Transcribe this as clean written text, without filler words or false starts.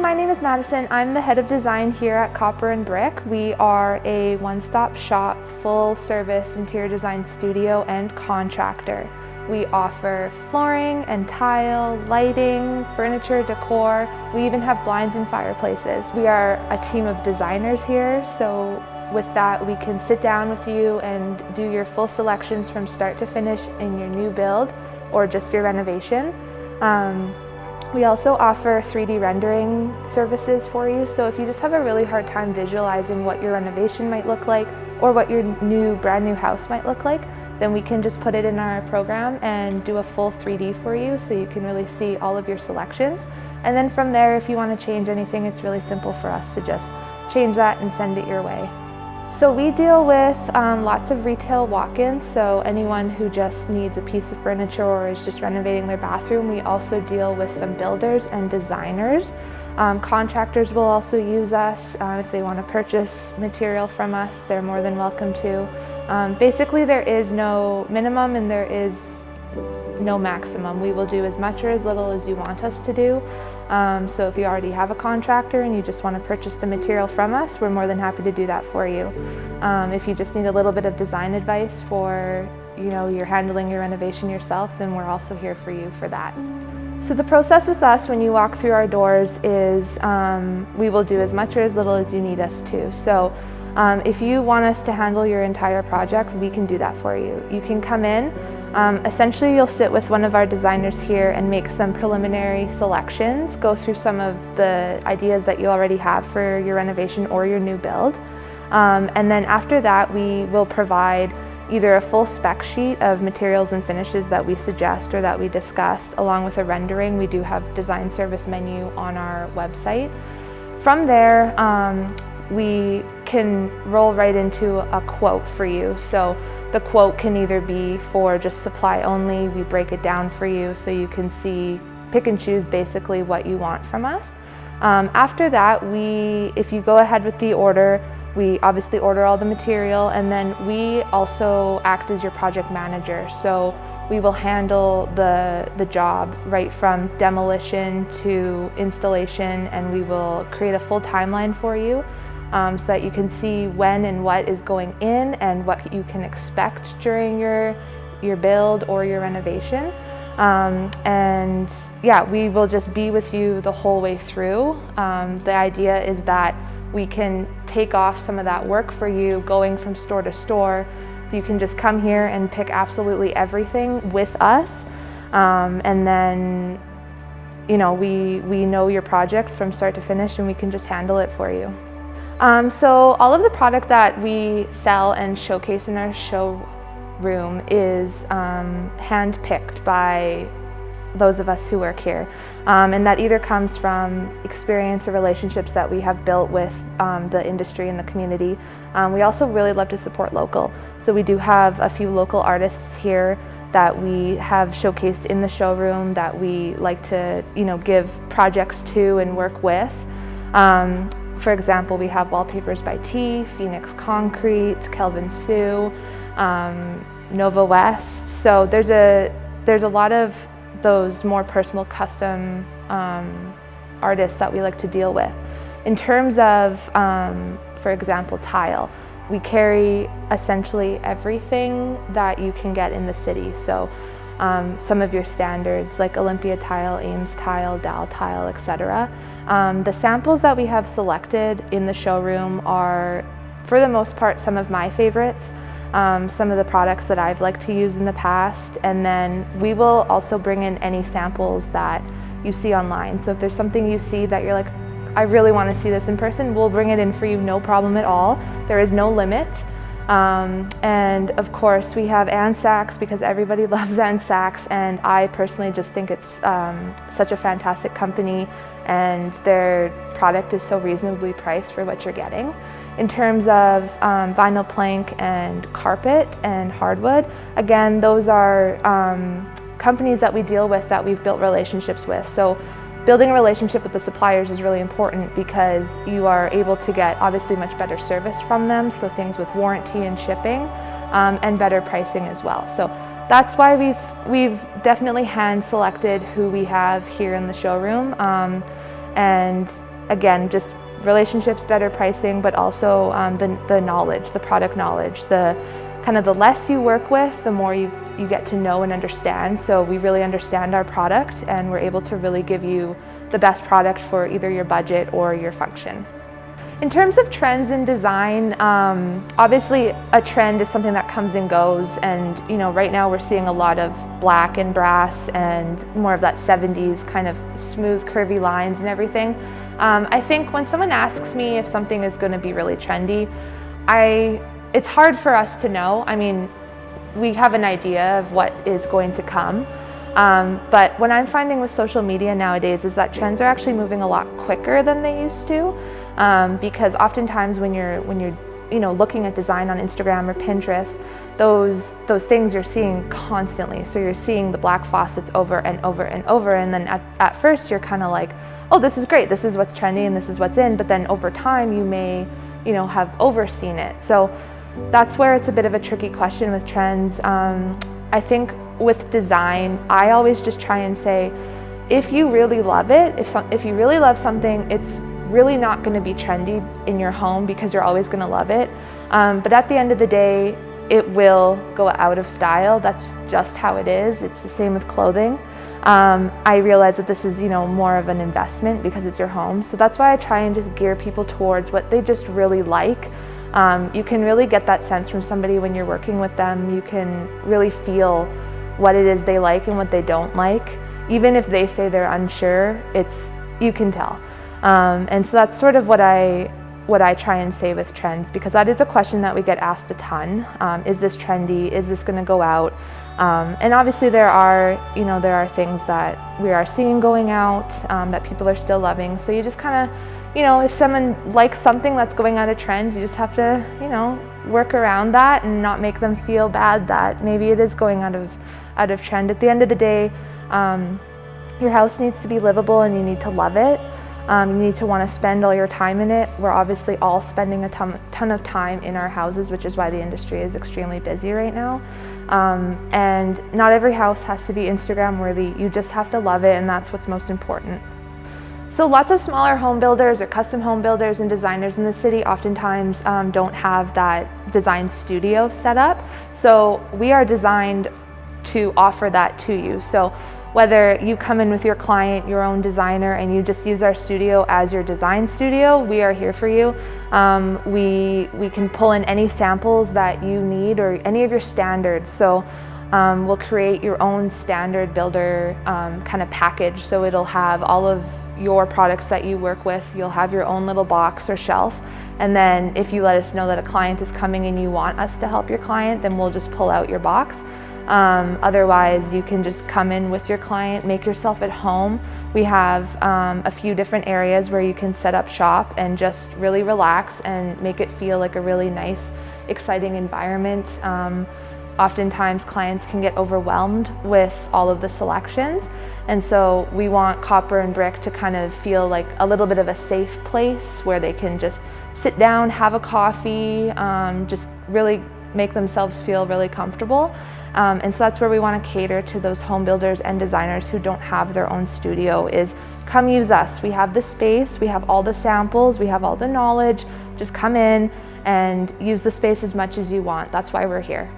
my name is Madison. I'm the head of design here at Copper and Brick. We are a one-stop shop, full-service interior design studio and contractor. We offer flooring and tile, lighting, furniture, decor. We even have blinds and fireplaces. We are a team of designers here, so with that we can sit down with you and do your full selections from start to finish in your new build or just your renovation. We also offer 3D rendering services for you, so if you just have a really hard time visualizing what your renovation might look like or what your brand new house might look like, then we can just put it in our program and do a full 3D for you so you can really see all of your selections. And then from there, if you want to change anything, it's really simple for us to just change that and send it your way. So we deal with lots of retail walk-ins, so anyone who just needs a piece of furniture or is just renovating their bathroom. We also deal with some builders and designers. Contractors will also use us if they want to purchase material from us. They're more than welcome to. Basically, there is no minimum and there is no maximum. We will do as much or as little as you want us to do. So if you already have a contractor and you just want to purchase the material from us, we're more than happy to do that for you. If you just need a little bit of design advice for, you're handling your renovation yourself, then we're also here for you for that. So the process with us when you walk through our doors is we will do as much or as little as you need us to. So if you want us to handle your entire project, we can do that for you. You can come in. Essentially, you'll sit with one of our designers here and make some preliminary selections, go through some of the ideas that you already have for your renovation or your new build. And then after that, we will provide either a full spec sheet of materials and finishes that we suggest or that we discussed, along with a rendering. We do have design service menu on our website. From there, we can roll right into a quote for you. So the quote can either be for just supply only. We break it down for you so you can pick and choose basically what you want from us. After that, if you go ahead with the order, we obviously order all the material, and then we also act as your project manager. So we will handle the job right from demolition to installation, and we will create a full timeline for you. So that you can see when and what is going in and what you can expect during your build or your renovation. And yeah, we will just be with you the whole way through. The idea is that we can take off some of that work for you going from store to store. You can just come here and pick absolutely everything with us. And then, we know your project from start to finish and we can just handle it for you. So all of the product that we sell and showcase in our showroom is hand-picked by those of us who work here. And that either comes from experience or relationships that we have built with the industry and the community. We also really love to support local. So we do have a few local artists here that we have showcased in the showroom that we like to, give projects to and work with. For example, we have Wallpapers by T, Phoenix Concrete, Kelvin Sue, Nova West. So there's a lot of those more personal custom artists that we like to deal with. In terms of, for example, tile, we carry essentially everything that you can get in the city. So some of your standards like Olympia tile, Ames tile, Dal tile, etc. The samples that we have selected in the showroom are, for the most part, some of my favorites, some of the products that I've liked to use in the past, and then we will also bring in any samples that you see online. So if there's something you see that you're like, I really want to see this in person, we'll bring it in for you, no problem at all. There is no limit. And of course we have Ann Sachs because everybody loves Ann Sachs, and I personally just think it's such a fantastic company and their product is so reasonably priced for what you're getting. In terms of vinyl plank and carpet and hardwood, again, those are companies that we deal with that we've built relationships with. So building a relationship with the suppliers is really important because you are able to get obviously much better service from them, so things with warranty and shipping, and better pricing as well. So that's why we've definitely hand selected who we have here in the showroom, and again, just relationships, better pricing, but also the knowledge, the product knowledge. The less you work with, the more you get to know and understand. So we really understand our product, and we're able to really give you the best product for either your budget or your function. In terms of trends in design, obviously a trend is something that comes and goes, and right now we're seeing a lot of black and brass and more of that 70s kind of smooth curvy lines and everything. I think when someone asks me if something is going to be really trendy, it's hard for us to know. I mean, we have an idea of what is going to come. But what I'm finding with social media nowadays is that trends are actually moving a lot quicker than they used to. Because oftentimes when you're looking at design on Instagram or Pinterest, those things you're seeing constantly. So you're seeing the black faucets over and over and over, and then at first you're kind of like, oh, this is great, this is what's trendy and this is what's in, but then over time you may have overseen it. So that's where it's a bit of a tricky question with trends. I think with design, I always just try and say, if you really love it, if you really love something, it's really not going to be trendy in your home because you're always going to love it. But at the end of the day, it will go out of style. That's just how it is. It's the same with clothing. I realize that this is, more of an investment because it's your home. So that's why I try and just gear people towards what they just really like. You can really get that sense from somebody when you're working with them. You can really feel what it is they like and what they don't like. Even if they say they're unsure, you can tell. And so that's sort of what I try and say with trends, because that is a question that we get asked a ton. Is this trendy? Is this going to go out? And obviously there are things that we are seeing going out that people are still loving. So you just kind of, if someone likes something that's going out of trend, you just have to, work around that and not make them feel bad that maybe it is going out of trend. At the end of the day, your house needs to be livable and you need to love it. You need to want to spend all your time in it. We're obviously all spending a ton of time in our houses, which is why the industry is extremely busy right now. And not every house has to be Instagram worthy. You just have to love it, and that's what's most important. So lots of smaller home builders or custom home builders and designers in the city oftentimes don't have that design studio set up. So we are designed to offer that to you. So whether you come in with your client, your own designer, and you just use our studio as your design studio, we are here for you. We can pull in any samples that you need or any of your standards. So we'll create your own standard builder kind of package. So it'll have all of your products that you work with. You'll have your own little box or shelf. And then if you let us know that a client is coming and you want us to help your client, then we'll just pull out your box. Otherwise, you can just come in with your client, make yourself at home. We have a few different areas where you can set up shop and just really relax and make it feel like a really nice, exciting environment. Oftentimes, clients can get overwhelmed with all of the selections, and so we want Copper and Brick to kind of feel like a little bit of a safe place where they can just sit down, have a coffee, just really make themselves feel really comfortable. And so that's where we want to cater to those home builders and designers who don't have their own studio, is come use us. We have the space, we have all the samples, we have all the knowledge. Just come in and use the space as much as you want. That's why we're here.